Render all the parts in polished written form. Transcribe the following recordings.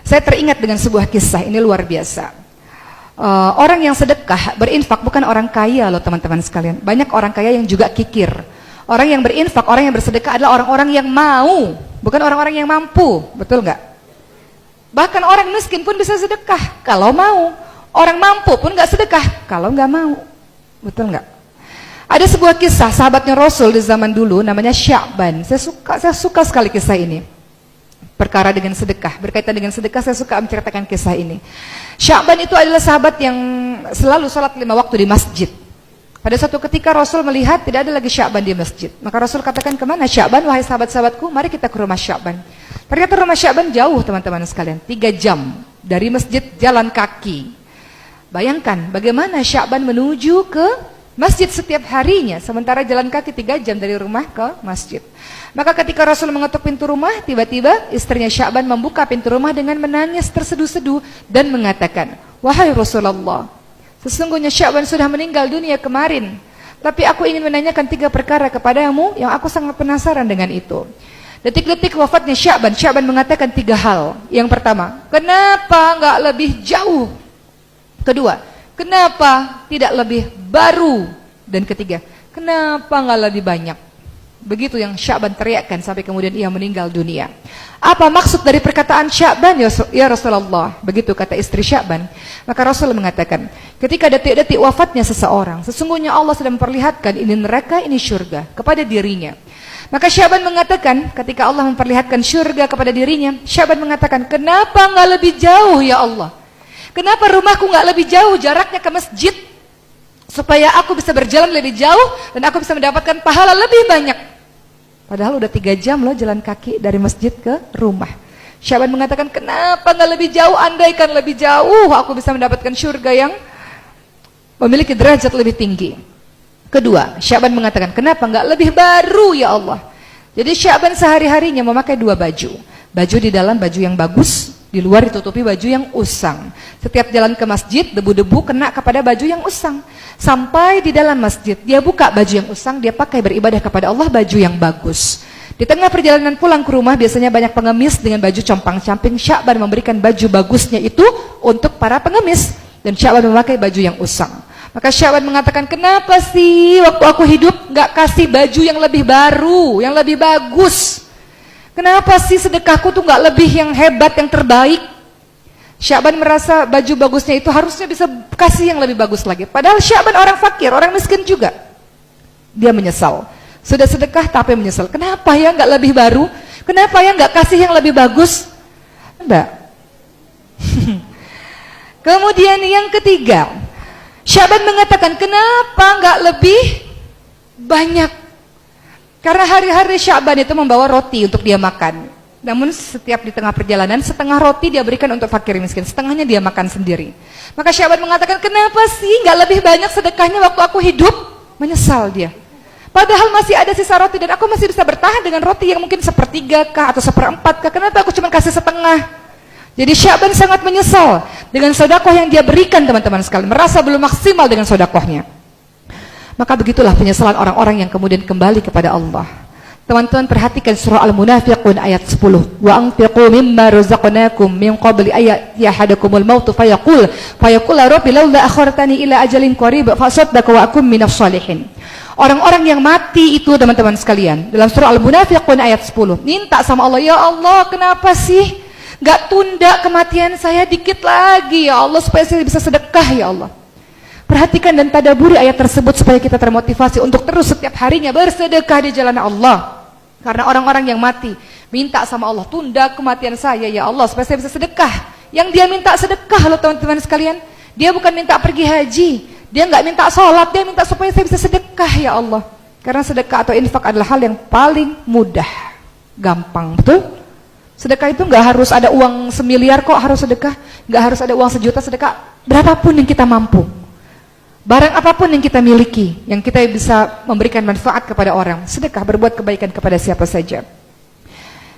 Saya teringat dengan sebuah kisah, ini luar biasa. Orang yang sedekah, berinfak bukan orang kaya loh teman-teman sekalian. Banyak orang kaya yang juga kikir. Orang yang berinfak, orang yang bersedekah adalah orang-orang yang mau, bukan orang-orang yang mampu. Betul nggak? Bahkan orang miskin pun bisa sedekah kalau mau. Orang mampu pun nggak sedekah kalau nggak mau. Betul nggak? Ada sebuah kisah sahabatnya Rasul di zaman dulu, namanya Sya'ban. Saya suka sekali kisah ini. Perkara dengan sedekah, berkaitan dengan sedekah, saya suka menceritakan kisah ini. Sya'ban itu adalah sahabat yang selalu sholat 5 waktu di masjid. Pada suatu ketika Rasul melihat tidak ada lagi Sya'ban di masjid. Maka Rasul katakan, kemana Sya'ban? Wahai sahabat-sahabatku, mari kita ke rumah Sya'ban. Ternyata rumah Sya'ban jauh teman-teman sekalian, 3 jam dari masjid jalan kaki. Bayangkan bagaimana Sya'ban menuju ke masjid setiap harinya, sementara jalan kaki 3 jam dari rumah ke masjid. Maka ketika Rasul mengetuk pintu rumah, tiba-tiba istrinya Sya'ban membuka pintu rumah dengan menangis terseduh-seduh dan mengatakan, wahai Rasulullah, sesungguhnya Sya'ban sudah meninggal dunia kemarin, tapi aku ingin menanyakan 3 perkara kepadamu yang aku sangat penasaran dengan itu. Detik-detik wafatnya Sya'ban, Sya'ban mengatakan 3 hal. Yang pertama, kenapa enggak lebih jauh? Kedua, kenapa tidak lebih baru? Dan ketiga, kenapa enggak lebih banyak? Begitu yang Sya'ban teriakkan sampai kemudian ia meninggal dunia. Apa maksud dari perkataan Sya'ban? Ya Rasulullah, begitu kata istri Sya'ban. Maka Rasul mengatakan, ketika detik-detik wafatnya seseorang, sesungguhnya Allah sedang memperlihatkan ini neraka, ini syurga kepada dirinya. Maka Sya'ban mengatakan, ketika Allah memperlihatkan syurga kepada dirinya, Sya'ban mengatakan, kenapa enggak lebih jauh ya Allah? Kenapa rumahku enggak lebih jauh jaraknya ke masjid, supaya aku bisa berjalan lebih jauh dan aku bisa mendapatkan pahala lebih banyak? Padahal udah 3 jam loh jalan kaki dari masjid ke rumah. Sya'ban mengatakan, kenapa enggak lebih jauh? Andaikan lebih jauh aku bisa mendapatkan syurga yang memiliki derajat lebih tinggi. Kedua, Sya'ban mengatakan, kenapa enggak lebih baru ya Allah? Jadi Sya'ban sehari-harinya memakai 2 baju. Baju di dalam baju yang bagus, di luar ditutupi baju yang usang. Setiap jalan ke masjid, debu-debu kena kepada baju yang usang. Sampai di dalam masjid, dia buka baju yang usang, dia pakai beribadah kepada Allah baju yang bagus. Di tengah perjalanan pulang ke rumah, biasanya banyak pengemis dengan baju compang-camping. Sya'ban memberikan baju bagusnya itu untuk para pengemis. Dan Sya'ban memakai baju yang usang. Maka Sya'ban mengatakan, kenapa sih waktu aku hidup gak kasih baju yang lebih baru, yang lebih bagus? Kenapa sih sedekahku tuh gak lebih yang hebat, yang terbaik? Sya'ban merasa baju bagusnya itu harusnya bisa kasih yang lebih bagus lagi. Padahal Sya'ban orang fakir, orang miskin juga. Dia menyesal. Sudah sedekah tapi menyesal. Kenapa ya gak lebih baru? Kenapa ya gak kasih yang lebih bagus? Enggak. Kemudian yang ketiga, Sya'ban mengatakan, kenapa enggak lebih banyak? Karena hari-hari Sya'ban itu membawa roti untuk dia makan. Namun setiap di tengah perjalanan, setengah roti dia berikan untuk fakir miskin, setengahnya dia makan sendiri. Maka Sya'ban mengatakan, kenapa sih enggak lebih banyak sedekahnya waktu aku hidup? Menyesal dia. Padahal masih ada sisa roti dan aku masih bisa bertahan dengan roti yang mungkin 1/3 kah atau 1/4 kah? Kenapa aku cuma kasih setengah? Jadi Sya'ban sangat menyesal dengan sedekah yang dia berikan teman-teman sekalian, merasa belum maksimal dengan sedekahnya. Maka begitulah penyesalan orang-orang yang kemudian kembali kepada Allah. Teman-teman perhatikan surah Al-Munafiqun ayat 10. Wa anfiqu mimma razaqnakum min qabli ayati ahadakumul maut fayaqul rabbi laula akhartani ila ajalin qarib fa asaddaqu wa akum minas shalihin. Orang-orang yang mati itu teman-teman sekalian, dalam surah Al-Munafiqun ayat 10, minta sama Allah, ya Allah, kenapa sih gak tunda kematian saya dikit lagi ya Allah, supaya saya bisa sedekah ya Allah. Perhatikan dan tadaburi ayat tersebut supaya kita termotivasi untuk terus setiap harinya bersedekah di jalan Allah. Karena orang-orang yang mati minta sama Allah, tunda kematian saya ya Allah supaya saya bisa sedekah. Yang dia minta sedekah loh teman-teman sekalian. Dia bukan minta pergi haji, dia nggak minta sholat, dia minta supaya saya bisa sedekah ya Allah. Karena sedekah atau infak adalah hal yang paling mudah, gampang, betul? Sedekah itu nggak harus ada uang 1 miliar kok harus sedekah, nggak harus ada uang 1 juta sedekah, berapapun yang kita mampu. Barang apapun yang kita miliki, yang kita bisa memberikan manfaat kepada orang, sedekah, berbuat kebaikan kepada siapa saja.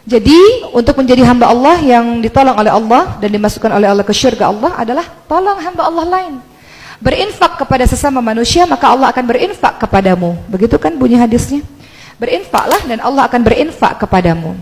Jadi, untuk menjadi hamba Allah yang ditolong oleh Allah dan dimasukkan oleh Allah ke syurga Allah adalah tolong hamba Allah lain. Berinfak kepada sesama manusia, maka Allah akan berinfak kepadamu. Begitu kan bunyi hadisnya? Berinfaklah dan Allah akan berinfak kepadamu.